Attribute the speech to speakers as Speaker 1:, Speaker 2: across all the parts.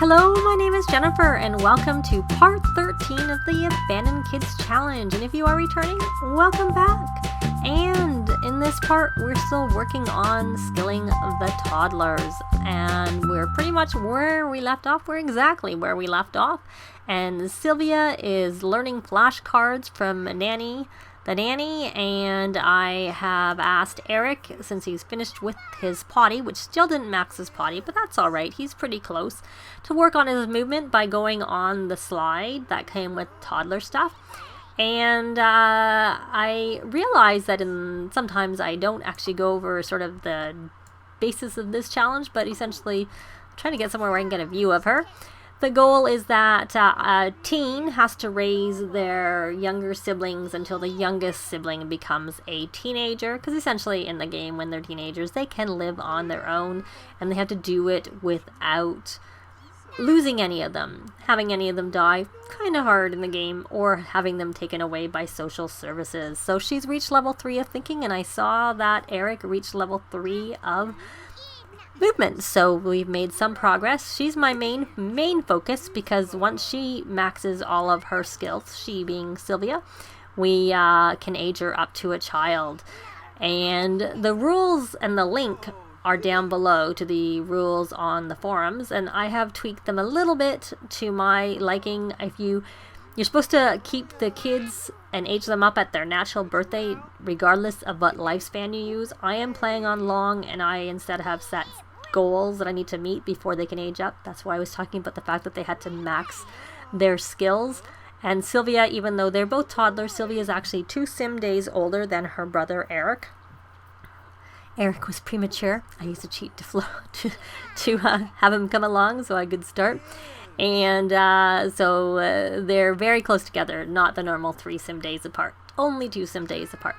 Speaker 1: Hello, my name is Jennifer, and welcome to part 13 of the Abandoned Kids Challenge. And if you are returning, welcome back. And in this part, we're still working on skilling the toddlers. And we're pretty much where we left off. We're exactly where we left off. And Sylvia is learning flashcards from the nanny, and I have asked Eric, since he's finished with his potty, which still didn't max his potty, but that's all right, he's pretty close, to work on his movement by going on the slide that came with toddler stuff. And I realized that sometimes I don't actually go over sort of the basis of this challenge, but essentially I'm trying to get somewhere where I can get a view of her. The goal is that a teen has to raise their younger siblings until the youngest sibling becomes a teenager, because essentially in the game, when they're teenagers, they can live on their own, and they have to do it without losing any of them. Having any of them die, kind of hard in the game, or having them taken away by social services. So she's reached level 3 of thinking, and I saw that Eric reached level 3 of movement, so we've made some progress. She's my main focus, because once she maxes all of her skills, she being Sylvia, we can age her up to a child. And the rules and the link are down below to the rules on the forums, and I have tweaked them a little bit to my liking. You're supposed to keep the kids and age them up at their natural birthday, regardless of what lifespan you use. I am playing on long, and I instead have set goals that I need to meet before they can age up. That's why I was talking about the fact that they had to max their skills. And Sylvia, even though they're both toddlers, Sylvia is actually 2 sim days older than her brother Eric. Eric was premature. I used a cheat to have him come along so I could start. And so they're very close together, not the normal 3 sim days apart, only 2 sim days apart.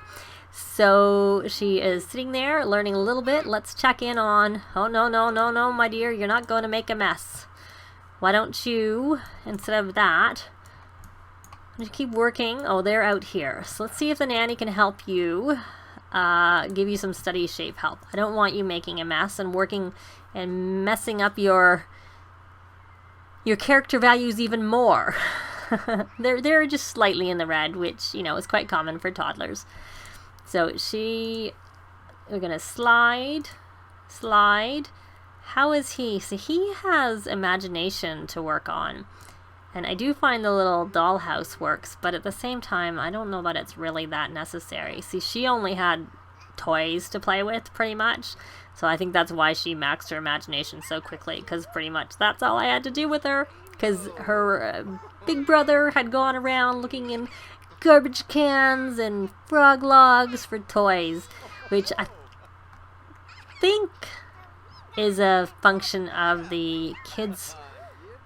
Speaker 1: So she is sitting there learning a little bit. Let's check in on, oh no, my dear, you're not going to make a mess. Why don't you, instead of that, you keep working? Oh, they're out here. So let's see if the nanny can help you, give you some study shape help. I don't want you making a mess and working and messing up your character values even more. they're just slightly in the red, which, is quite common for toddlers. So we're going to slide. How is he? So he has imagination to work on. And I do find the little dollhouse works, but at the same time, I don't know that it's really that necessary. See, she only had toys to play with, pretty much. So I think that's why she maxed her imagination so quickly, because pretty much that's all I had to do with her. Because her big brother had gone around looking in garbage cans and frog logs for toys, which I think is a function of the kids'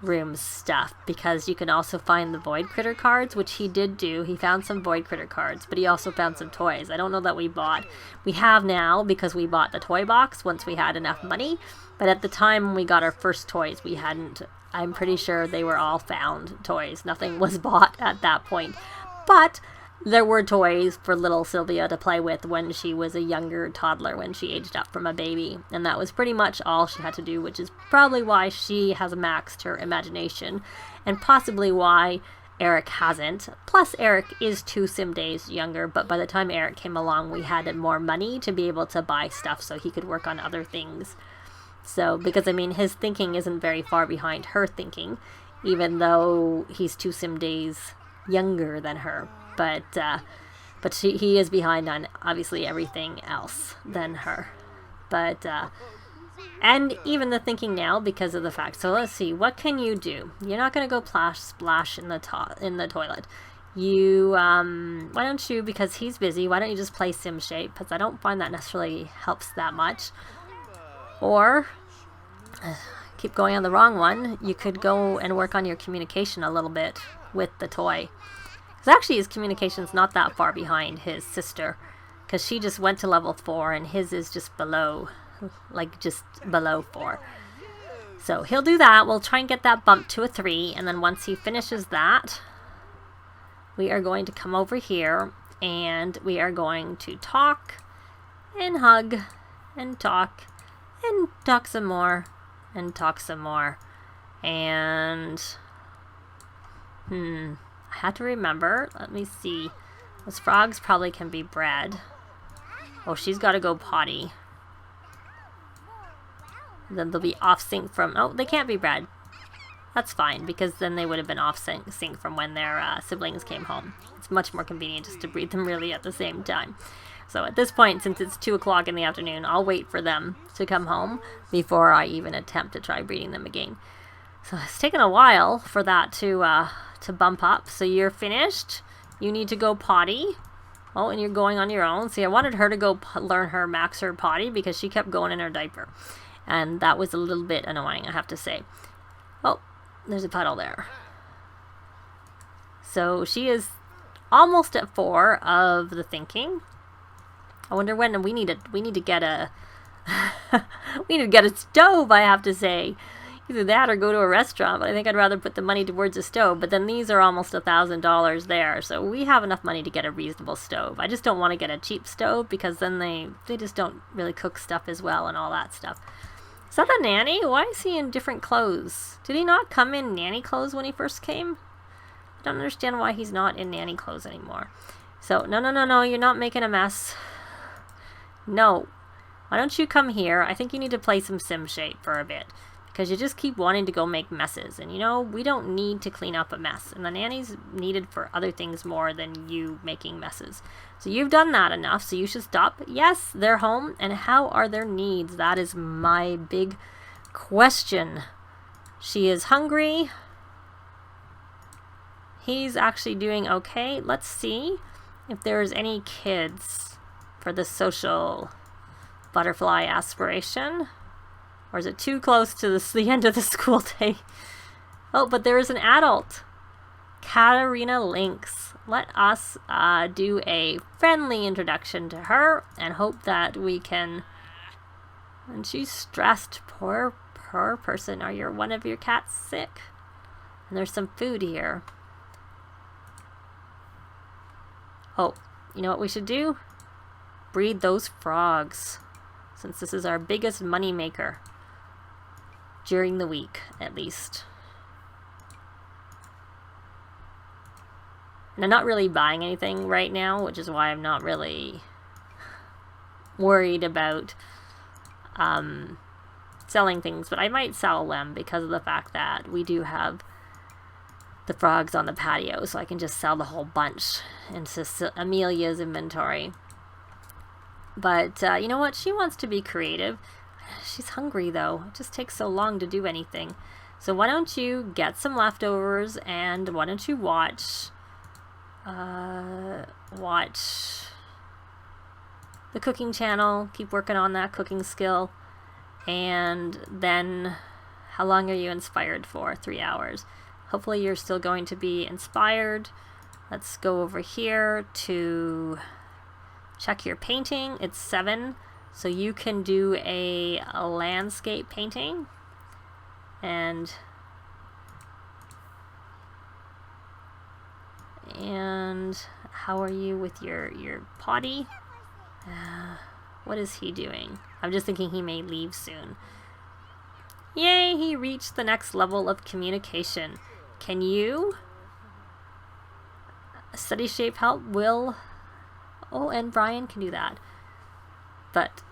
Speaker 1: room stuff, because you can also find the void critter cards, which he did do. He found some void critter cards, but he also found some toys. I don't know that we have now, because we bought the toy box once we had enough money, but at the time when we got our first toys, we hadn't. I'm pretty sure they were all found toys. Nothing was bought at that point. But there were toys for little Sylvia to play with when she was a younger toddler, when she aged up from a baby. And that was pretty much all she had to do, which is probably why she has maxed her imagination, and possibly why Eric hasn't. Plus, Eric is 2 sim days younger, but by the time Eric came along, we had more money to be able to buy stuff so he could work on other things. So, because his thinking isn't very far behind her thinking, even though he's 2 sim days younger than her, but he is behind on obviously everything else than her, but and even the thinking now, because of the fact. So let's see, what can you do? You're not going to go splash in the toilet. You why don't you, because he's busy, why don't you just play sim shape, because I don't find that necessarily helps that much. Or keep going on the wrong one, you could go and work on your communication a little bit with the toy. Because actually his communication's not that far behind his sister, because she just went to level 4 and his is just below 4. So he'll do that. We'll try and get that bump to a 3, and then once he finishes that, we are going to come over here and we are going to talk and hug and talk some more and talk some more And I had to remember. Let me see. Those frogs probably can be bred. Oh, she's got to go potty. Then they'll be off sync from... Oh, they can't be bred. That's fine, because then they would have been off sync from when their siblings came home. It's much more convenient just to breed them really at the same time. So at this point, since it's 2 o'clock in the afternoon, I'll wait for them to come home before I even attempt to try breeding them again. So it's taken a while for that to bump up. So you're finished. You need to go potty. Oh, and you're going on your own. See, I wanted her to go learn her max her potty because she kept going in her diaper. And that was a little bit annoying, I have to say. Oh, there's a puddle there. So she is almost at 4 of the thinking. I wonder when we need to get a we need to get a stove, I have to say. Either that or go to a restaurant, but I think I'd rather put the money towards a stove. But then these are almost $1,000 there, so we have enough money to get a reasonable stove. I just don't want to get a cheap stove because then they just don't really cook stuff as well and all that stuff. Is that the nanny? Why is he in different clothes? Did he not come in nanny clothes when he first came? I don't understand why he's not in nanny clothes anymore. So, no, you're not making a mess. No. Why don't you come here? I think you need to play some sim shape for a bit. Because you just keep wanting to go make messes. And you know, we don't need to clean up a mess. And the nanny's needed for other things more than you making messes. So you've done that enough, so you should stop. Yes, they're home. And how are their needs? That is my big question. She is hungry. He's actually doing okay. Let's see if there's any kids for the social butterfly aspiration. Or is it too close to the end of the school day? Oh, but there is an adult. Katarina Lynx. Let us do a friendly introduction to her and hope that we can... And she's stressed. Poor person. Are one of your cats sick? And there's some food here. Oh, you know what we should do? Breed those frogs. Since this is our biggest money maker. During the week, at least. And I'm not really buying anything right now, which is why I'm not really worried about selling things. But I might sell them because of the fact that we do have the frogs on the patio, so I can just sell the whole bunch into Amelia's inventory. But you know what? She wants to be creative. She's hungry though. It just takes so long to do anything. So why don't you get some leftovers and why don't you watch the cooking channel. Keep working on that cooking skill. And then how long are you inspired for? 3 hours. Hopefully you're still going to be inspired. Let's go over here to check your painting. It's 7. So you can do a landscape painting. And how are you with your potty? What is he doing? I'm just thinking he may leave soon. Yay, he reached the next level of communication. Can you? Study shape help will... Oh, and Brian can do that. But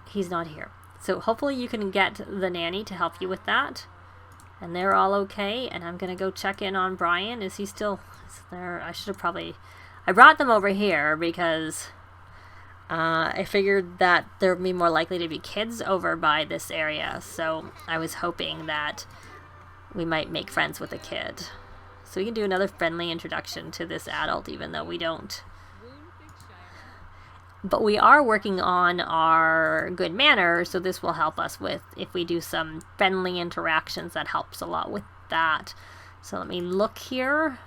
Speaker 1: he's not here. So hopefully you can get the nanny to help you with that. And they're all okay. And I'm going to go check in on Brian. Is he still there? I should have probably... I brought them over here because I figured that there would be more likely to be kids over by this area. So I was hoping that we might make friends with a kid. So we can do another friendly introduction to this adult even though we don't. But we are working on our good manners, so this will help us with if we do some friendly interactions. That helps a lot with that. So let me look here.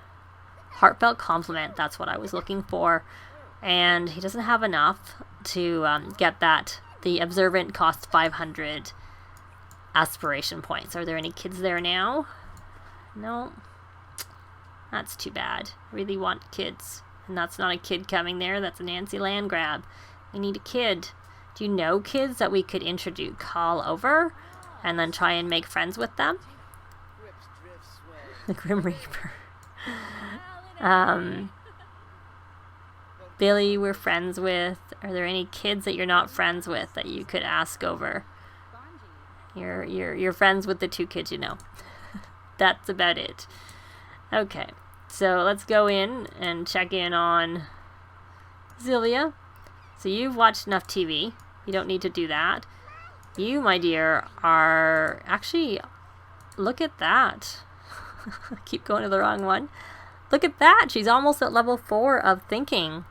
Speaker 1: Heartfelt compliment, that's what I was looking for. And he doesn't have enough to get that. The observant costs 500 aspiration points. Are there any kids there now? No. That's too bad. I really want kids. And that's not a kid coming there. That's a Nancy land grab. We need a kid. Do you know kids that we could call over and then try and make friends with them? The Grim Reaper. Billy we're friends with. Are there any kids that you're not friends with that you could ask over? You're friends with the 2 kids you know. That's about it. Okay, so let's go in and check in on Sylvia. So you've watched enough TV. You don't need to do that. You, my dear, are actually... Look at that. I keep going to the wrong one. Look at that. She's almost at level 4 of thinking.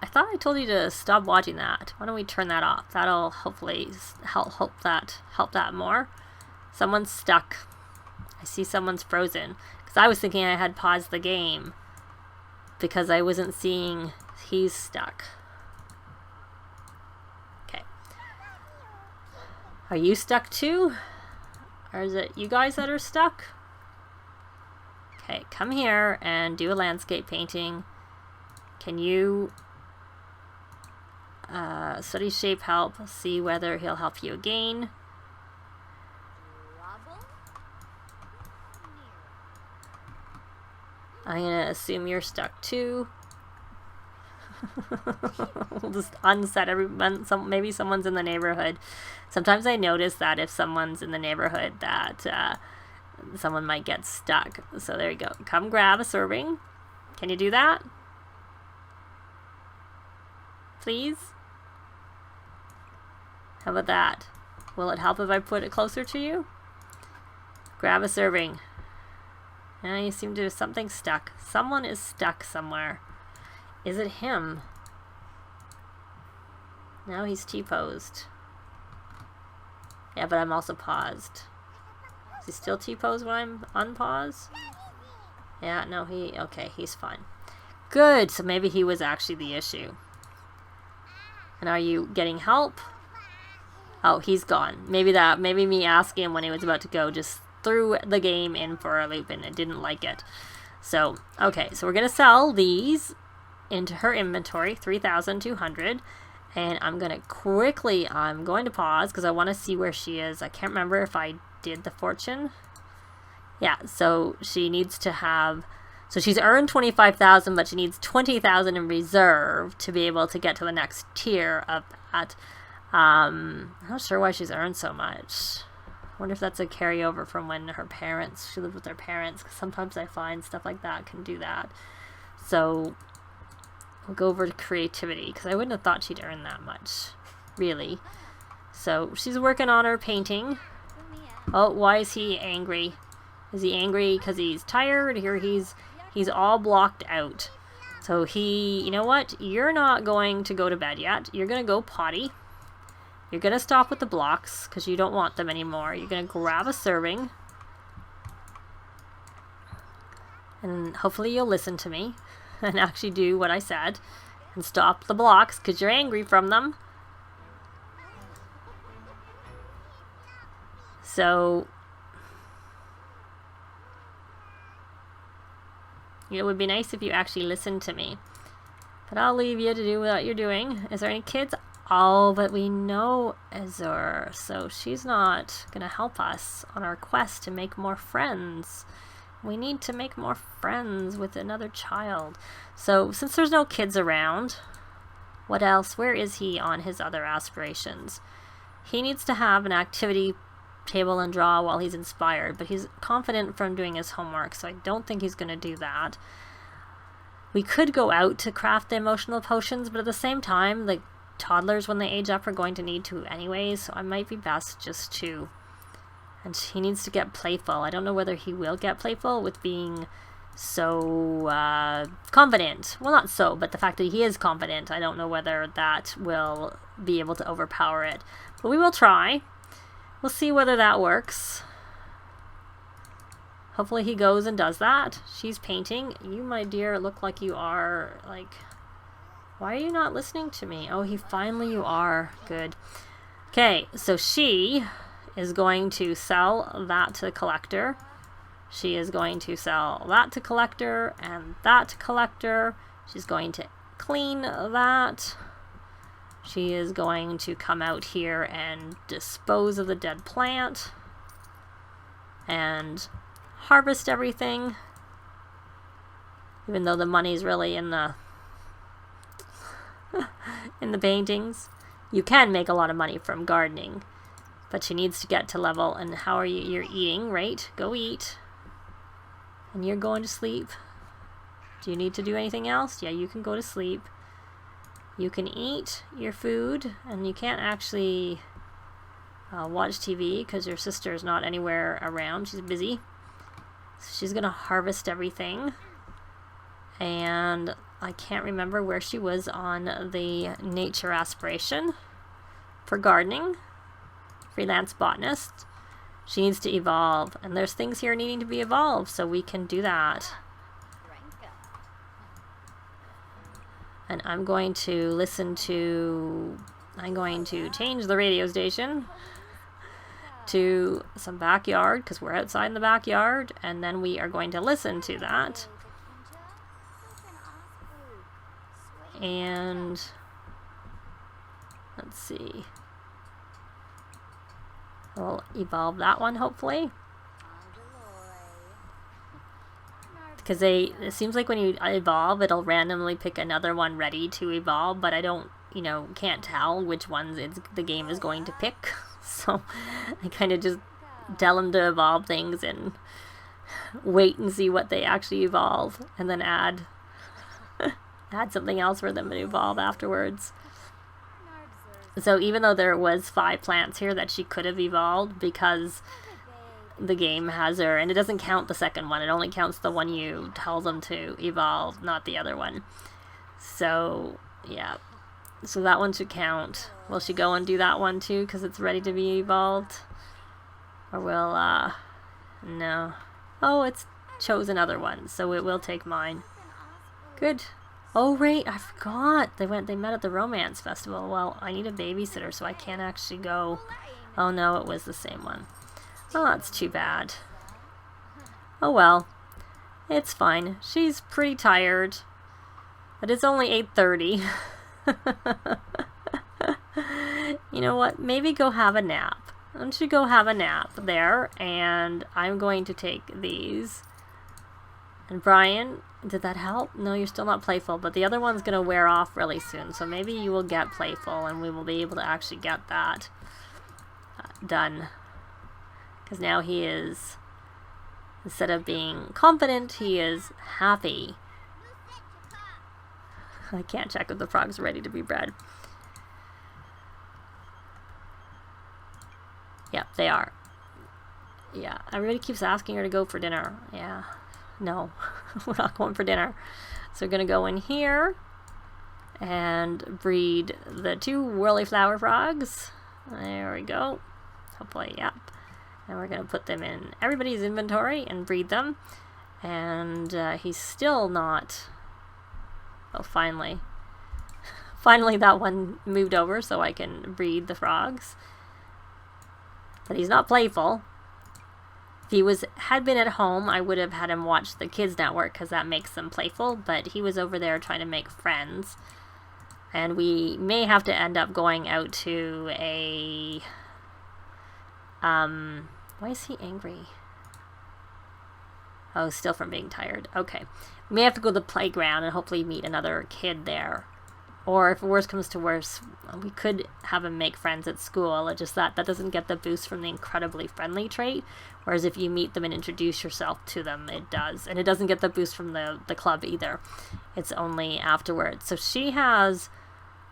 Speaker 1: I thought I told you to stop watching that. Why don't we turn that off? That'll hopefully help that more. Someone's stuck. I see someone's frozen. Because I was thinking I had paused the game. Because I wasn't seeing he's stuck. Okay. Are you stuck too? Or is it you guys that are stuck? Okay, come here and do a landscape painting. Can you study shape help? See whether he'll help you again. I'm gonna assume you're stuck too. We'll just unset everyone. Maybe someone's in the neighborhood. Sometimes I notice that if someone's in the neighborhood that someone might get stuck. So there you go. Come grab a serving. Can you do that? Please? How about that? Will it help if I put it closer to you? Grab a serving. Now you seem to have something stuck. Someone is stuck somewhere. Is it him? Now he's T-posed. Yeah, but I'm also paused. Is he still T-posed when I'm unpaused? Yeah, no, okay, he's fine. Good, so maybe he was actually the issue. And are you getting help? Oh, he's gone. Maybe me asking him when he was about to go just threw the game in for a loop and it didn't like it. So, okay, so we're going to sell these into her inventory, 3,200. And I'm going to pause because I want to see where she is. I can't remember if I did the fortune. Yeah, so she needs to have... So she's earned 25,000, but she needs 20,000 in reserve to be able to get to the next tier of that. I'm not sure why she's earned so much. I wonder if that's a carryover from when she lived with her parents, because sometimes I find stuff like that can do that. So we'll go over to creativity, because I wouldn't have thought she'd earn that much, really. So she's working on her painting. Oh, why is he angry? Is he angry because he's tired? Here he's all blocked out. So you know what? You're not going to go to bed yet. You're going to go potty. You're going to stop with the blocks because you don't want them anymore. You're going to grab a serving. And hopefully you'll listen to me and actually do what I said and stop the blocks because you're angry from them. So it would be nice if you actually listened to me. But I'll leave you to do what you're doing. Is there any kids? Oh, but we know Azur, so she's not going to help us on our quest to make more friends. We need to make more friends with another child. So since there's no kids around, what else? Where is he on his other aspirations? He needs to have an activity table and draw while he's inspired, but he's confident from doing his homework, so I don't think he's going to do that. We could go out to craft the emotional potions, but at the same time, like, toddlers when they age up are going to need to anyways, so it might be best just to... And he needs to get playful. I don't know whether he will get playful with being so confident. Well, not so, but the fact that he is confident, I don't know whether that will be able to overpower it. But we will try. We'll see whether that works. Hopefully he goes and does that. She's painting. You, my dear, look like you are, like... Why are you not listening to me? Oh, you are. Good. Okay, so she is going to sell that to the collector. She is going to sell that to collector and that to collector. She's going to clean that. She is going to come out here and dispose of the dead plant. and harvest everything, even though the money's really in the in the paintings. You can make a lot of money from gardening, but she needs to get to level. And how are you? You're eating, right? Go eat. And you're going to sleep. Do you need to do anything else? Yeah, you can go to sleep. You can eat your food, and you can't actually watch TV because your sister is not anywhere around. She's busy. So she's going to harvest everything. And I can't remember where she was on the nature aspiration for gardening. Freelance botanist. She needs to evolve. And there's things here needing to be evolved, so we can do that. And I'm going to change the radio station to some backyard, because we're outside in the backyard, and then we are going to listen to that. And let's see. We'll evolve that one, hopefully. Because it seems like when you evolve, it'll randomly pick another one ready to evolve, but I don't, can't tell which ones the game is going to pick. So I kind of just tell them to evolve things and wait and see what they actually evolve, and then add something else for them to evolve afterwards. So even though there was 5 plants here that she could have evolved, because the game has her, and it doesn't count the second one, it only counts the one you tell them to evolve, not the other one. So yeah, so that one should count. Will she go and do that one too because it's ready to be evolved? Or will no. Oh, it's chose another one, so it will take mine. Good. Oh right, I forgot. They met at the romance festival. Well, I need a babysitter, so I can't actually go. Oh no, it was the same one. Oh, that's too bad. Oh well. It's fine. She's pretty tired. But it's only 8:30. You know what? Maybe go have a nap. Why don't you go have a nap there? And I'm going to take these. And Brian, did that help? No, you're still not playful, but the other one's going to wear off really soon. So maybe you will get playful and we will be able to actually get that done. Because now he is, instead of being confident, he is happy. I can't check if the frog's ready to be bred. Yep, they are. Yeah, everybody keeps asking her to go for dinner. Yeah. No, we're not going for dinner. So we're going to go in here and breed the 2 whirly flower frogs. There we go. Hopefully, yep. And we're going to put them in everybody's inventory and breed them. And he's still not... Oh, finally. Finally that one moved over so I can breed the frogs. But he's not playful. If he had been at home, I would have had him watch the Kids Network because that makes them playful, but he was over there trying to make friends. And we may have to end up going out to a... why is he angry? Oh, still from being tired. Okay. We may have to go to the playground and hopefully meet another kid there. Or if worse comes to worse, we could have him make friends at school. It's just that doesn't get the boost from the incredibly friendly trait. Whereas if you meet them and introduce yourself to them, it does. And it doesn't get the boost from the club either. It's only afterwards. So she has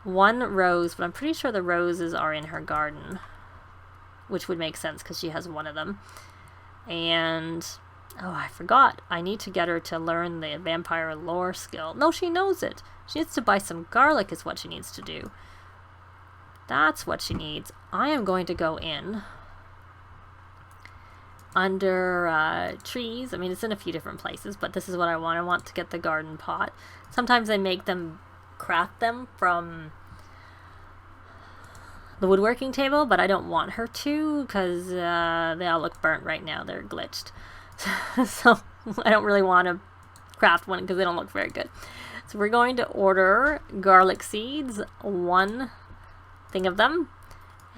Speaker 1: 1 rose, but I'm pretty sure the roses are in her garden. Which would make sense because she has 1 of them. And... oh, I forgot. I need to get her to learn the vampire lore skill. No, she knows it. She needs to buy some garlic is what she needs to do. That's what she needs. I am going to go in under trees. I mean, it's in a few different places, but this is what I want. I want to get the garden pot. Sometimes I make them craft them from the woodworking table, but I don't want her to because they all look burnt right now. They're glitched. So I don't really want to craft one because they don't look very good. So we're going to order garlic seeds, 1 thing of them,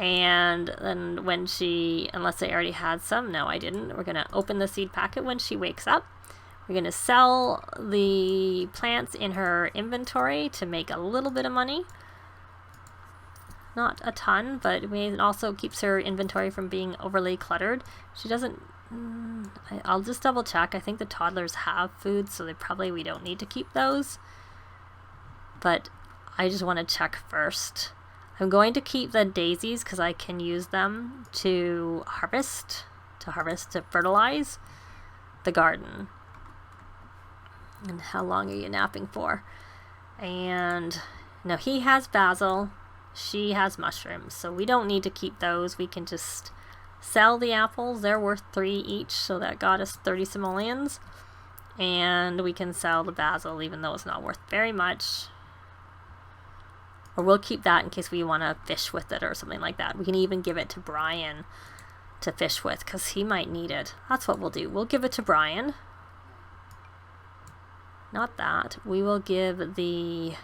Speaker 1: And then when she, unless I already had some, no I didn't, we're going to open the seed packet when she wakes up. We're going to sell the plants in her inventory to make a little bit of money. Not a ton, but it also keeps her inventory from being overly cluttered. She doesn't, I'll just double check. I think the toddlers have food, so we don't need to keep those. But I just want to check first. I'm going to keep the daisies because I can use them to to fertilize the garden. And how long are you napping for? And no, he has basil, she has mushrooms, so we don't need to keep those. We can just sell the apples. They're worth 3 each, so that got us 30 simoleons. And we can sell the basil even though it's not worth very much. Or we'll keep that in case we want to fish with it or something like that. We can even give it to Brian to fish with because he might need it. That's what we'll do. We'll give it to Brian. Not that. We will give the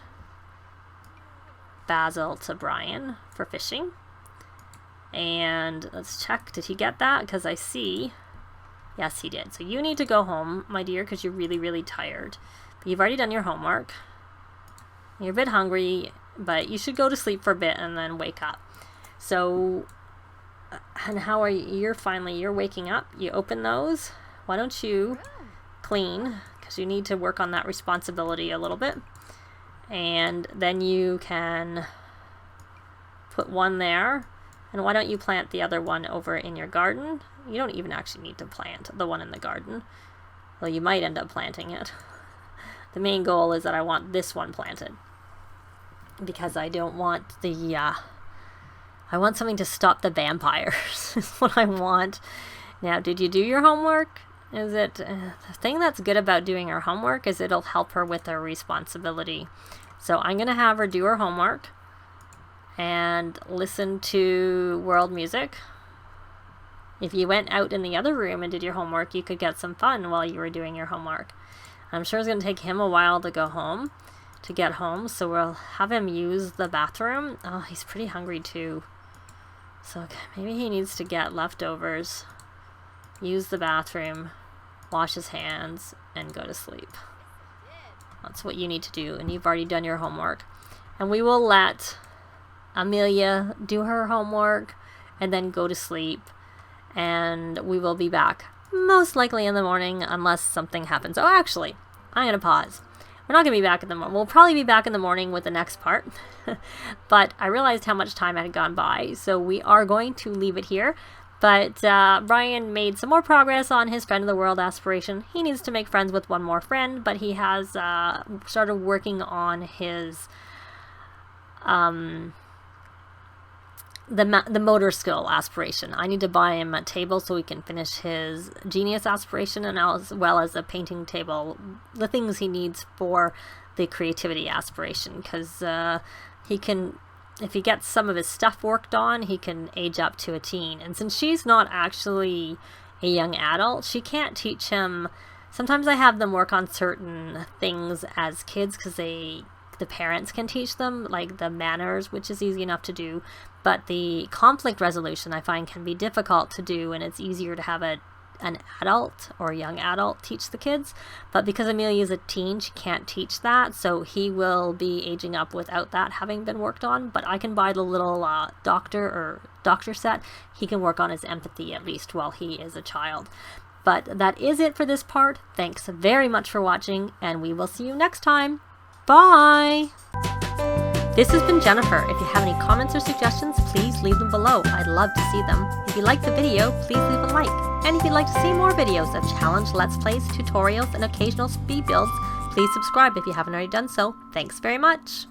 Speaker 1: basil to Brian for fishing. And let's check. Did he get that? Because I see. Yes, he did. So you need to go home, my dear, because you're really, really tired. But you've already done your homework. You're a bit hungry, but you should go to sleep for a bit and then wake up. So, and how are you? You're waking up. You open those. Why don't you clean? Because you need to work on that responsibility a little bit. And then you can put one there. And why don't you plant the other one over in your garden? You don't even actually need to plant the one in the garden. Well, you might end up planting it. The main goal is that I want this one planted. Because I don't want I want something to stop the vampires. Is what I want. Now, did you do your homework? Is it the thing that's good about doing her homework is it'll help her with her responsibility. So I'm gonna have her do her homework and listen to world music. If you went out in the other room and did your homework, you could get some fun while you were doing your homework. I'm sure it's gonna take him a while to get home, so we'll have him use the bathroom. Oh, he's pretty hungry too. So maybe he needs to get leftovers, use the bathroom, wash his hands, and go to sleep. That's what you need to do, and you've already done your homework. And we will let Amelia do her homework and then go to sleep, and we will be back most likely in the morning unless something happens. Oh, actually, I'm going to pause. We're not going to be back in the morning. We'll probably be back in the morning with the next part. But I realized how much time had gone by, so we are going to leave it here. But Brian made some more progress on his Friend of the World aspiration. He needs to make friends with one more friend, but he has started working on his the motor skill aspiration. I need to buy him a table so he can finish his genius aspiration, and as well as a painting table, the things he needs for the creativity aspiration, because he can, if he gets some of his stuff worked on, he can age up to a teen. And since she's not actually a young adult, she can't teach him. Sometimes I have them work on certain things as kids because the parents can teach them, like the manners, which is easy enough to do, but the conflict resolution I find can be difficult to do, and it's easier to have an adult or a young adult teach the kids. But because Amelia is a teen, she can't teach that, so he will be aging up without that having been worked on. But I can buy the little doctor set. He can work on his empathy at least while he is a child. But that is it for this part. Thanks very much for watching, and we will see you next time. Bye! This has been Jennifer. If you have any comments or suggestions, please leave them below. I'd love to see them. If you liked the video, please leave a like. And if you'd like to see more videos of challenge, let's plays, tutorials, and occasional speed builds, please subscribe if you haven't already done so. Thanks very much!